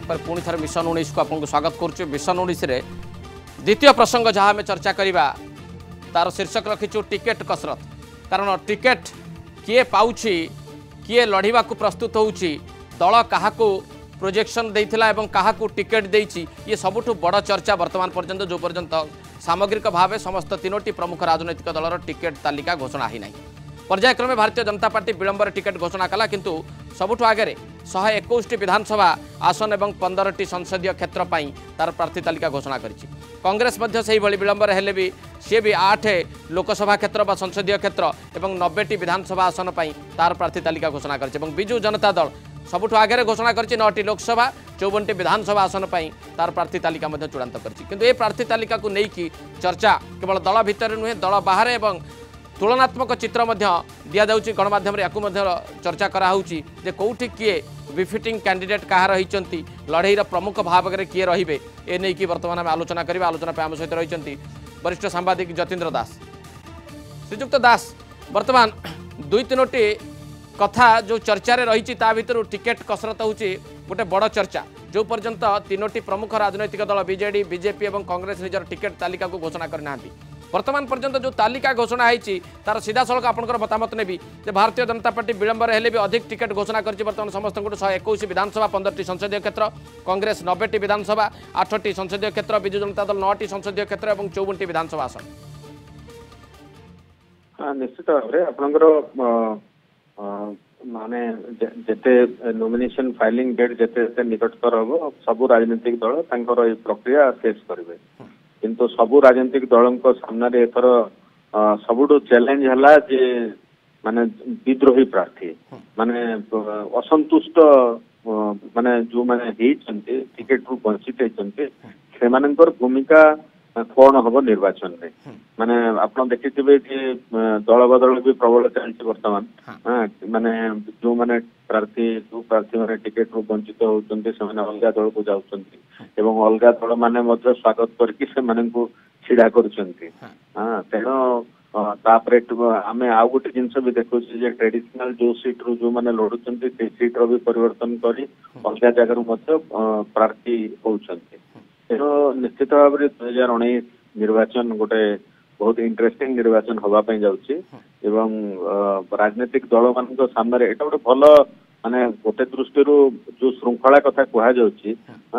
पर पुणी थे मिशन 19 को आपको स्वागत करुँ। मिशन 19 रे द्वितीय प्रसंग जहाँ आम चर्चा करवा तार शीर्षक रखीचु टिकेट कसरत। कारण टिकेट किए पाउछि किए लड़िबा को प्रस्तुत होउछि दल काहाकू प्रोजेक्शन देइथिला एवं काहाकू टिकेट देइछि ये सबुठु बड़ चर्चा वर्तमान पर्यंत जो पर्यंत सामग्रिक भाव समस्त तीनोटी प्रमुख राजनैतिक दलर टिकेट तालिका घोषणा ही नहीं। पर्यायक्रमे भारतीय जनता पार्टी विलंबर टिकेट घोषणा कला किंतु सबुठु आगे 121 विधानसभा आसन और 15 संसदीय क्षेत्र पर तार प्रार्थी तालिका घोषणा करिछि। कांग्रेस मध्य से भली विलंबर हेले भी सी भी 8 लोकसभा क्षेत्र व संसदीय क्षेत्र और 90 विधानसभा आसन पर तार प्रार्थी तालिका घोषणा करिछि। बिजु जनता दल सबुठु आगे घोषणा करिछि 9 लोकसभा 54 विधानसभा आसन पर तार प्रार्थी तालिका मध्य चूड़ांत करिछि। किंतु ए प्रार्थी तालिका को लेकिन चर्चा केवल दल भितर नुहे दल बाहर एवं तुलनात्मक चित्र दि जाऊँगी गणमाध्यम या चर्चा कराऊँगी जे कौटी किए विफिटिंग कैंडिडेट क्या रही लड़ईर प्रमुख भाव में किए रे ए नहीं कि बर्तमान आम आलोचना करवा। आलोचना आम सहित रही वरिष्ठ सांबादिक जतीन्द्र दास। श्रीजुक्त दास बर्तमान 2-3टी कथा जो चर्चा रही भर टिकेट कसरत हूँ गोटे बड़ चर्चा जो पर्यंत 3टी प्रमुख राजनैतिक दल बीजेडी बीजेपी और कांग्रेस निजर टिकेट तालिका को घोषणा करना। वर्तमान पर्यंत जो तालिका घोषणा होती तार सीधा सड़क आपंकर मतामत नेबी जे भारतीय जनता पार्टी विलंबर हेले भी अधिक टिकेट घोषणा कर बर्तमान समस्त 121 विधानसभा 15 संसदीय क्षेत्र कांग्रेस 90 विधानसभा 8 संसदीय क्षेत्र विजु जनता दल 9 संसदीय क्षेत्र और 54 विधानसभा आसन। हाँ निश्चित भाव में आपंकर माने जेते नॉमिनेशन फाइलिंग डेट जेते निकटतर हम सबू राजनीतिक दल तांकर प्रक्रिया शेष करेंगे किंतु सबू राजनीतिक दलों सामने एथर सबुठु चैलेंज है जे माने विद्रोही प्रार्थी माने असंतुष्ट माने जो माने टिकेट रु वंचित होती से भूमिका कौन हम निर्वाचन में माने आप देखिथे दल बदल भी प्रबल चलती वर्तमान माने जो माने प्रार्थी माने टिकेट रु वंचित होती से अलग दल को जाउछंती एवं अलग दल माने मध्य स्वागत करके छिड़ा करुछंती। तेणु तापरे आम आउ गोटे जिनस भी देखुँ ट्रेडिशनल जो सीट रु जो माने लड़ुचंती से सीट रो भी परिवर्तन करी अलग जगह प्रार्थी होउछंती। तेणु निश्चित भाव में 2019 निर्वाचन गोटे बहुत इंटरेस्टिंग निर्वाचन होगापी जाऊँगी एवं राजनीतिक दल मान सामने एटा गोटे भल माने गोटे दृष्टि जो श्रृंखला कथा कह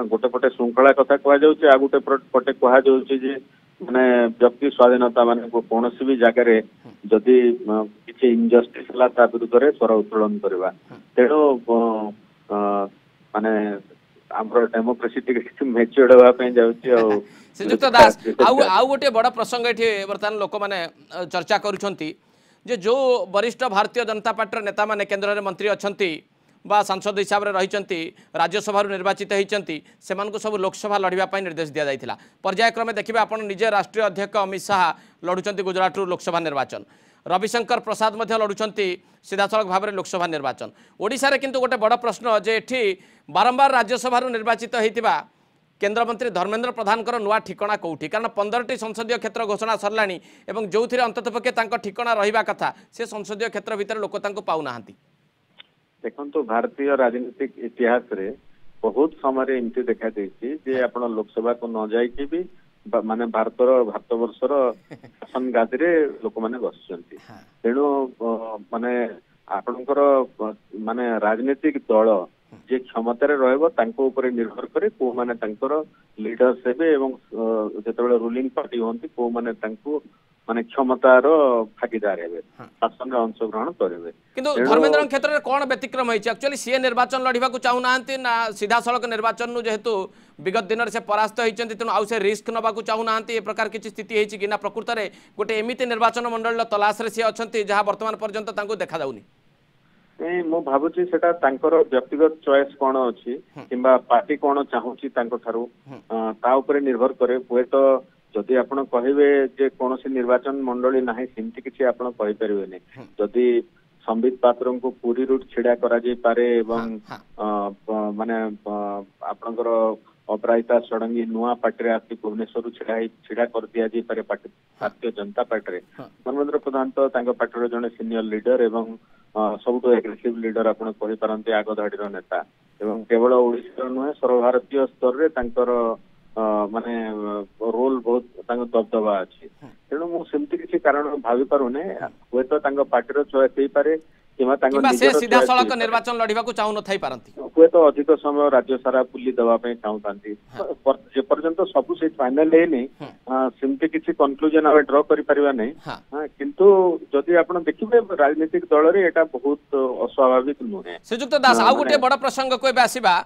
गोटे पटे श्रृंखला कथा कह आ गोटे पटे कह माने व्यक्ति स्वाधीनता माने कौन भी जगह जदि किसी इनजस्टिस है विरुद्ध में स्वर उत्तोलन करवा। तेणु माने आमर डेमोक्रेसी मेच्योर्ड होगापी जाऊँगी। श्रीजुक्त दास आउ गोटे बड़ प्रसंग ये बर्तमान लोक मैंने चर्चा करुछंती जे जो वरिष्ठ भारतीय जनता पार्टी नेता माने केंद्र में मंत्री अच्छा बा सांसद हिसाब से रही राज्यसभा निर्वाचित होती से सब लोकसभा लड़ाई निर्देश दि जाता। पर्यायक्रमे देखिए आप निजे राष्ट्रीय अध्यक्ष अमित शाह लड़ुंट गुजरात लोकसभा निर्वाचन रविशंकर प्रसाद लड़ुंट सीधा सड़क भाव में लोकसभा निर्वाचन ओडिशा रे किंतु गोटे बड़ प्रश्न जे एठी बारंबार राज्यसभा निर्वाचित होता केंद्रमंत्री धर्मेंद्र प्रधान नुआ ठिकणा कौटी कारण 15टी संसदीय क्षेत्र घोषणा सरला जो अंततपक्षे ठिकणा रहा कथा से संसदीय क्षेत्र भितर लोक पाऊना। देखो भारतीय राजनीतिक इतिहास रे बहुत समय एमती देखा जे आप लोकसभा को न जाइए भी माने भारतवर्षर शासन गादी लोक मैंने बस तेणु माने आपणकर माने राजनीतिक दल जे क्षमतार रे निर्भर करे को माने लीडर्स हेबे एवं जेतेबेले रूलिंग पार्टी होंती को माने माने क्षमतार भागीदार हेबे शासन में अंशग्रहण करेंगे। किंतु धर्मेंद्र क्षेत्र में कौन व्यतिक्रम होइछि एक्चुअली सी निर्वाचन लड़िबा को चाहूनांती ना सीधा सड़क निर्वाचन जेहेतु विगत दिन से परास्त होइछन्ती तेणु आउ से रिस्क नबा को चाहूनांती ए प्रकार किछि स्थिति होइछि कि ना प्रकृत में गोटे एमिति निर्वाचन मंडल तलाश रे सी अछन्ती जहां वर्तमान पर्यंत तांको देखा जाउनी। मु भावुची सेटा तांकर व्यक्तिगत चॉइस कौन अच्छी किंबा पार्टी कौन चाहूची तांको थारू ता ऊपर निर्भर करे हुए तो जदि आपण कहिबे जे कौन निर्वाचन मंडली नाही सेमती किछि आपण कहि परिबेनी जदि संबित पात्र को पूरी रूट छिड़ा करा जाई पारे एवं माने आपनकर अपराजिता षडंगी नुआ पार्टी आसी भुवनेश्वर छिड़ा कर दिया जाई पारे भारतीय जनता पार्टी धर्मेंद्र प्रधान तो पार्टी जड़े सीनियर लीडर एवं सबुठ एग्रेसिव लीडर आप कही पारती आग धाड़ीर नेता एवं केवल ओडिशा नुहे सर्वभारतीय स्तर रे तांकर माने रोल बहुत दबदबा अच्छी तेणु मुझे किसी कारण भावी पारुने हुए तो पार्टी चॉइस हो पारे सीधा सड़क निर्वाचन लड़वा को चाहू नथाई पारंती हुए तो अधिक समय राज्य सारा बुली देवाई चाहूँगी जेपर्यंत सब से फाइनाल सेमती किसी कनक्लूजन आम ड्र कर किंतु जदि आप देखिए राजनीतिक दल रे एटा बहुत अस्वाभाविक नुहे। श्रीजुक्त दास आउ गोटे बड़ प्रसंग को आसवा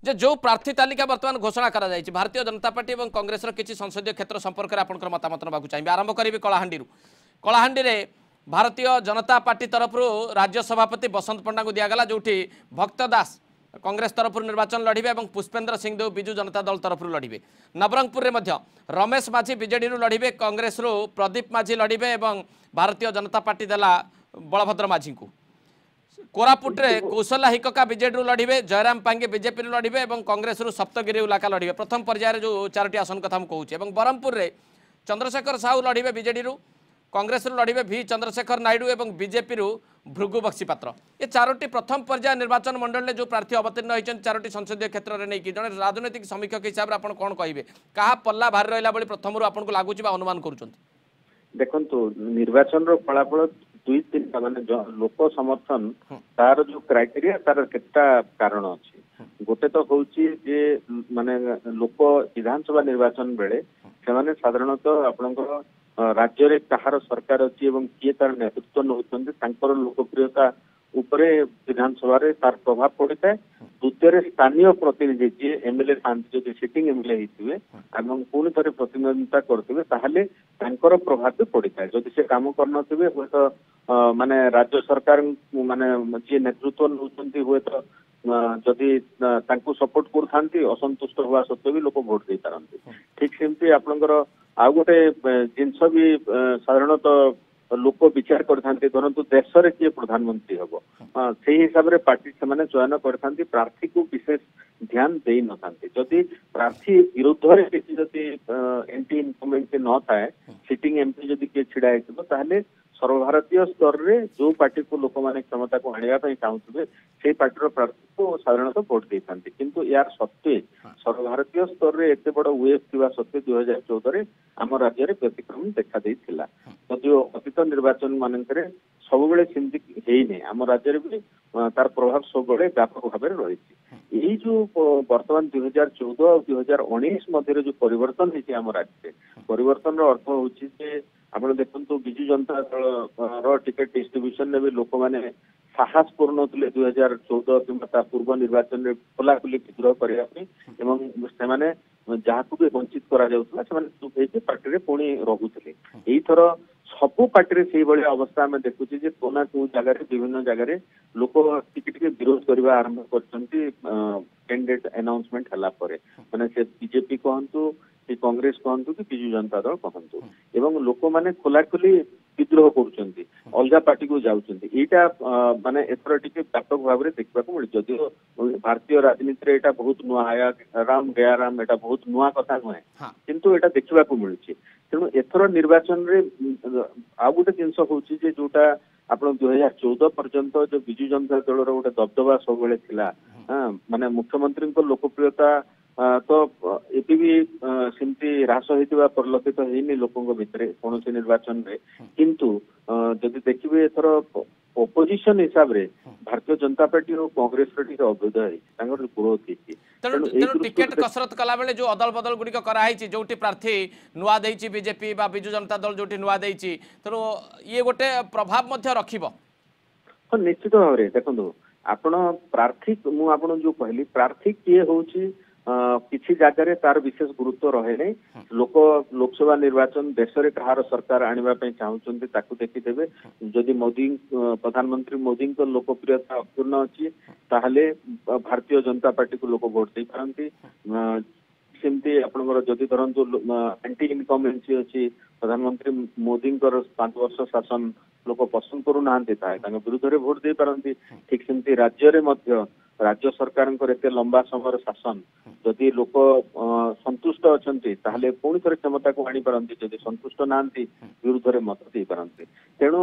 जे जो प्रार्थी तालिका वर्तमान घोषणा करा जायछि भारतीय जनता पार्टी और कांग्रेस किसी संसदीय क्षेत्र संपर्क में आपंकर मतामत नाकू चाहिए। आरंभ करी कलाहांडी रे भारतीय जनता पार्टी तरफ राज्य सभापति बसंत पंडा को दिगला जो भक्त दास कांग्रेस तरफ निर्वाचन लड़े और पुष्पेन्द्र सिंह देव बिजु जनता दल तरफ लड़े। नवरंगपुर में रमेश माझी बीजेडी लड़े कांग्रेस प्रदीप माझी लड़े और भारतीय जनता पार्टी देला बलभद्र माझी को। कोरापुटे कौशल्या हिक्का बीजेडी लड़े जयराम पांगे बीजेपी लड़े और कांग्रेस सप्तगिरी उलाका लड़े प्रथम पर्यायर जो 4टी आसन कथा कहूँ। ब्रह्मपुर में चंद्रशेखर साहू लड़े बीजेडी कांग्रेस लड़े भी चंद्रशेखर नायडू और बीजेपी भृगु बक्सीपात्र। ये 4टी प्रथम पर्याय निर्वाचन मंडल में जो प्रार्थी अवतीर्ण होती 4टी संसदीय क्षेत्र में नहीं जड़े राजनैतिक समीक्षक हिसाब से आप कौन कहे क्या पल्ला भारी रहा प्रथम आपको लगुच अनुमान कर देखु निर्वाचन फलाफल 2-3 माने लोक समर्थन तार जो क्राइटेरिया तार केता कारण अच्छी गोटे तो हूँ जे माने लोक विधानसभा निर्वाचन बेले से साधारणतः आपणकर राज्य रे कहार सरकार अच्छी एवं किए तार नेतृत्व नौकर लोकप्रियता उपरे विधानसभा रे तार प्रभाव पड़े था। द्वितीय स्थानीय प्रतिनिधि जी एमएलए था जो सिटिंग एमएलए होते पुणी थे प्रतिनिधिता करते प्रभाव भी पड़ी था जदि से कम करनथिबे हुए तो माने राज्य सरकार माने जी नेतृत्व नौकरी हुए तो जदि सपोर्ट कर असंतुष्ट हुआ सत्वे भी लोक भोट दे पारती। ठीक सेमती आपणकर आउ गोटे जिनस भी साधारणतः लोक विचार करते धरतु देश में किए प्रधानमंत्री हम से हिसाब से पार्टी से चयन करते प्रार्थी को विशेष ध्यान दे न था जदि प्रार्थी विरुद्ध किसी जदि एंटी इनकमेंट न थाए सिटिंग एमपी जदि किए छिड़ा होता सर्वभारतीय स्तर रे जो पार्टी को लोक माने क्षमता को आने चाहूे से पार्टी प्रार्थी को साधारणतः भोट दे था किंतु यार सत्वे सर्वभारतीय स्तर रे एत बड़ वेव थिबा सत्वे 2014 आम राज्य में व्यतिक्रम देखा देइथिला जदिओ अतीत निर्वाचन मानकरे सब बेले सेमती आम राज्य भी तार प्रभाव सब बेले व्यापक भाव में रही। यही जो वर्तमान 2014 और 2019 मध्य जो परिवर्तन होती आम राज्य परिवर्तन अर्थ हूँ आप देखो विजु जनता दल टिकेट डिस्ट्रीब्यूशन में भी लोक मैंने साहस करूँ 2014 कि पूर्व निर्वाचन में खोलाखोली विद्रोह करने जहाँ भी वंचित कर पार्टी पुणी रोगुले यही थर सबू पार्टी से भाई अवस्था आम देखुचे कोना को जगह विभिन्न जगह लोक टिके विरोध करने आरंभ कैंडिडेट अनाउंसमेंट है मैंने से बीजेपी कहतु कि कांग्रेस कहतु कि बिजु जनता दल कहतु एवं लोक मैंने खोलाखोली विद्रोह कर अलग पार्टी को जाटा माने एथर टिके व्यापक भाव में देखा मिले जदिओ भारतीय राजनीति में बहुत नुआ आया राम गया राम एटा बहुत नुआ कथा नुहे किंतु एटा देखा मिलूँ तेणु एथर निर्वाचन रे आ गोटे जिनस हूँ जोटा आप 2014 पर्यंत जो बिजु जनता दल गोटे दबदबा सब बेले थिला माने मुख्यमंत्री लोकप्रियता तो एबी भी सेमती ह्रास होता परिलक्षित होनी लोकों भितर कौन निर्वाचन में किंतु जदि देखिए एथर ओपोजिशन हिसाब रे भारतीय जनता पार्टी और कांग्रेस अभ्युदय ग्रोथ टिकेट कसरत कला बेले जो अदल बदल गुड़िक कराई जो प्रार्थी नुआ देइछि बीजेपी बा बिजु जनता दल जो नुआ देइछि तेणु ये गोटे प्रभाव रखिब निश्चित भाव में देखो आपण प्रार्थी मुझे जो कहली प्रार्थी किए होची किसी जगह तार विशेष गुरुत्व रहे नहीं लोक लोकसभा निर्वाचन देश में कहार सरकार आने चाहते देखीदेवे जदि मोदी प्रधानमंत्री मोदी लोकप्रियता अपूर्ण अच्छी ताहले भारतीय जनता पार्टी को लोक भोट दे पारती सेमती आपंकर जदि धरतु एंटी इनकमेंसी अच्छी प्रधानमंत्री मोदी 5 वर्ष शासन लोक पसंद करूना विरुद्ध में भोट दे पारती ठीक सेमती राज्य में राज्य सरकार एते लंबा समय शासन जदि लोक संतुष्ट अच्छी ताहले पुणी थे क्षमता को आनी पारती जदि संतुष्ट नांती विरुद्ध मत दे पारती तेणु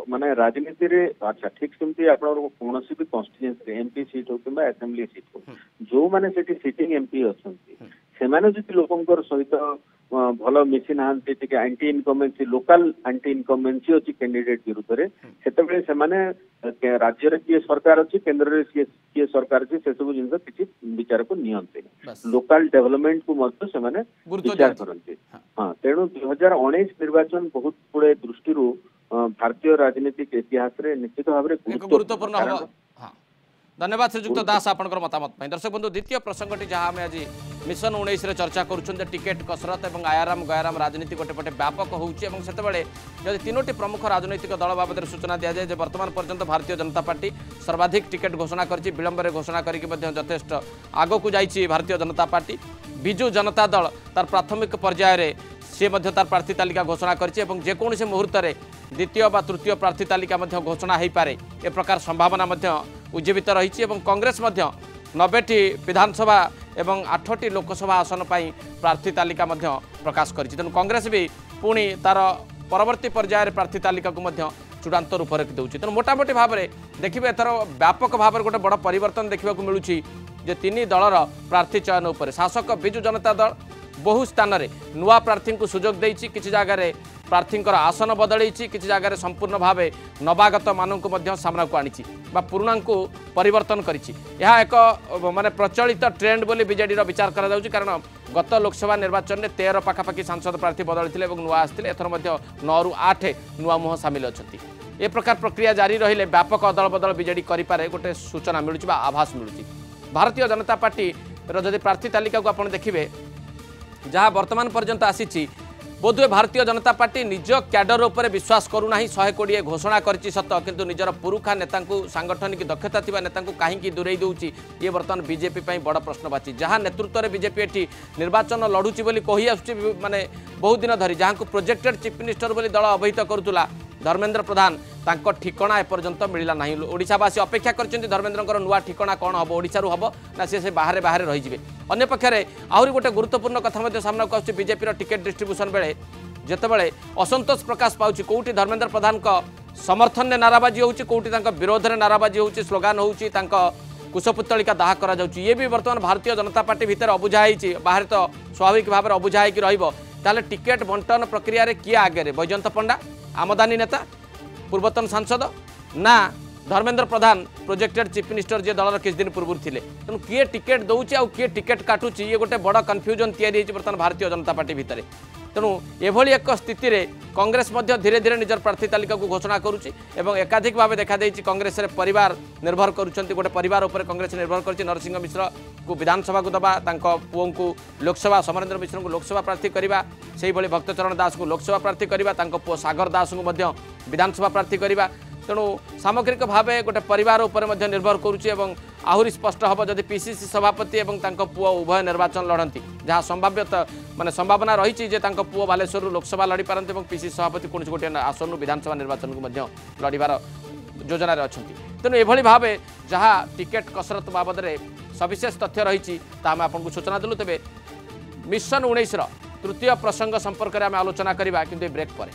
माने राजनीति रे अच्छा ठीक सेमती आप कौन भी कन्स्टिट्यूएंसी एमपी सीट हो कि असेंबली सीट हो जो मैंने सिटिंग एमपी अच्छा से लोकंर सहित भल मिसी ना एंटी इनकमेंसी लोकल एंटी इनकमेंसी अच्छी कैंडिडेट विरुद्ध से राज्य रे किए सरकार अच्छी केन्द्र किए सरकार अच्छी से सब जिन किसी विचार को नियंते लोकल डेवलपमेंट को मध्य से विचार करते हाँ तेणु 2019 निर्वाचन बहुत गुड़े दृष्टि भारतीय राजनीतिक इतिहास रे निश्चित भाव में गुरुत्वपूर्ण धन्यवाद श्रीजुक्त दास आपंकर मतामत। दर्शक बंधु द्वितीय प्रसंगटी जहाँ आम आज मिशन 19 चर्चा करुँच टिकेट कसरत और आयाराम गयाराम राजनीति गोटे पटे व्यापक होती जब तीनोटी प्रमुख राजनैतिक दल बाबद सूचना दि जाए बर्तमान पर्यंत भारतीय जनता पार्टी सर्वाधिक टिकेट घोषणा कर विलंबर घोषणा करथेष्ट आगक जाइए भारतीय जनता पार्टी विजु जनता दल तार प्राथमिक पर्यायर सी तार प्रार्थी तालिका घोषणा करजेकोसी मुहूर्त द्वितीय बा तृतीय प्रार्थी तालिका घोषणा हो पारे ए प्रकार संभावना उज्जीवित रही कांग्रेस 90टी विधानसभा और 8टी लोकसभा आसन पर प्रार्थी तालिका प्रकाश कर तेणु कांग्रेस भी पुणी तार परवर्ती पर्यायर प्रार्थी तालिका को चूड़ांत रूप रखी दूसरी तेणु मोटामोटी भाव में देखिए एथर व्यापक भाव में गोटे बड़ परिवर्तन देखा मिलूँ तीन दलर प्रार्थी चयन उपर शासक विजु जनता दल बहु स्थान में नुआ प्रार्थी को सुजोग देछि किछि जगार प्रार्थी आसन बदल किसी जगह संपूर्ण भाव नवागत मानक सामना को आनी पुराणा को परिवर्तन करिछि यह एक माने प्रचलित ट्रेंड बोली बीजेडी विचार करा जाउछि कारण गत लोकसभा निर्वाचन में 13 पाखापाखि सांसद प्रार्थी बदलते और नुआ आसते एथर 9 रू 8 नुआ मुह सामिल अच्छा ए प्रकार प्रक्रिया जारी रहिले व्यापक अदल बदल बीजेडी करिपारे गोटे सूचना मिलूँ आभास मिलूँ भारतीय जनता पार्टी जदि प्रार्थी तालिका को आप देखिए जहाँ वर्तमान पर्यंत आसी बोधवे भारतीय जनता पार्टी निज क्याडर उपर विश्वास करूना 120 घोषणा करछि सत किंतु निजर पुरुखा नेता सांगठनिक दक्षता थिबा नेता कहीं दूरे दूची ये बर्तमान बीजेपी बड़ प्रश्नवाची जहाँ नेतृत्व में बीजेपी एटी निर्वाचन लड़ुची बोली कही आसुछि माने बहुत दिन धरी जहाँ को प्रोजेक्टेड चीफ मिनिस्टर बोली दल अवहित करुला धर्मेंद्र प्रधान तांको ठिकणा एपर्यंत मिलला नहीं ओडिशावासी अपेक्षा करछन्ति धर्मेंद्रଙ୍କର नुआ ठिकणा कौन हम ओडिशारू हम ना से बाहर बाहर रही अन्य पक्षरे आहरी गोटे गुरुत्वपूर्ण कथा सामना को बीजेपी टिकेट डिस्ट्रीब्यूशन बेले जितेबाला असंतोष प्रकाश पाउछि कोउठी धर्मेंद्र प्रधान का समर्थन में नाराबाजी होउछि कोउठी तांका विरोध में नाराबाजी होउछि स्लोगान होउछि तांका कुशपुतलिका दाह करा जाउछि ये भी वर्तमान भारतीय जनता पार्टी भितर अबुझा होइछि बाहर तो स्वाभाविक भाव में अबुझा होइकि रहिबो ताले टिकेट बंटन प्रक्रिया रे किए आगे बैजयंत पंडा आमदानी नेता पूर्वतन सांसद ना Dharmendra Pradhan projected chief minister जे दलर किछ दिन पूर्व थिले तेणु किए टिकेट दौची आउ किए टिकेट काटुची ये गोटे बड़ कन्फ्यूजन तैयारी बर्तमान भारतीय जनता पार्टी भितर तेणु एभली एक स्थिति रे कांग्रेस धीरे धीरे निजर प्रार्थी तालिका को घोषणा करुच्ची और एकाधिक भाव देखा कांग्रेस रे परिवार निर्भर करुँच गोटे परिवार उपर कांग्रेस निर्भर कर नरसिंह मिश्र को विधानसभा को दबा पुओं को लोकसभा समरेंद्र मिश्र को लोकसभा प्रार्थी करवा से भक्तचरण दास को लोकसभा प्रार्थी करवा पुओ सागर दास को विधानसभा प्रार्थी करवा तेणु सामग्रिक भाव गोटे परिवार उपर निर्भर करुच्ची आहरी स्पष्ट हम जदि पीसीसी सभापति और पुओ उभय निर्वाचन लड़ती जहाँ संभाव्यता माने संभावना रही पुओ बालेश्वर लोकसभा लड़ी पारती और पीसीसी सभापति कौन गोटे आसन विधानसभा निर्वाचन को लड़ार योजना अच्छा तेणु एभली भाव जहाँ टिकेट कसरत बाबद में सविशेष तथ्य रही आपको सूचना देलु तेज मिशन 19 तृतीय प्रसंग संपर्क में आलोचना करवा किंतु ब्रेक पर।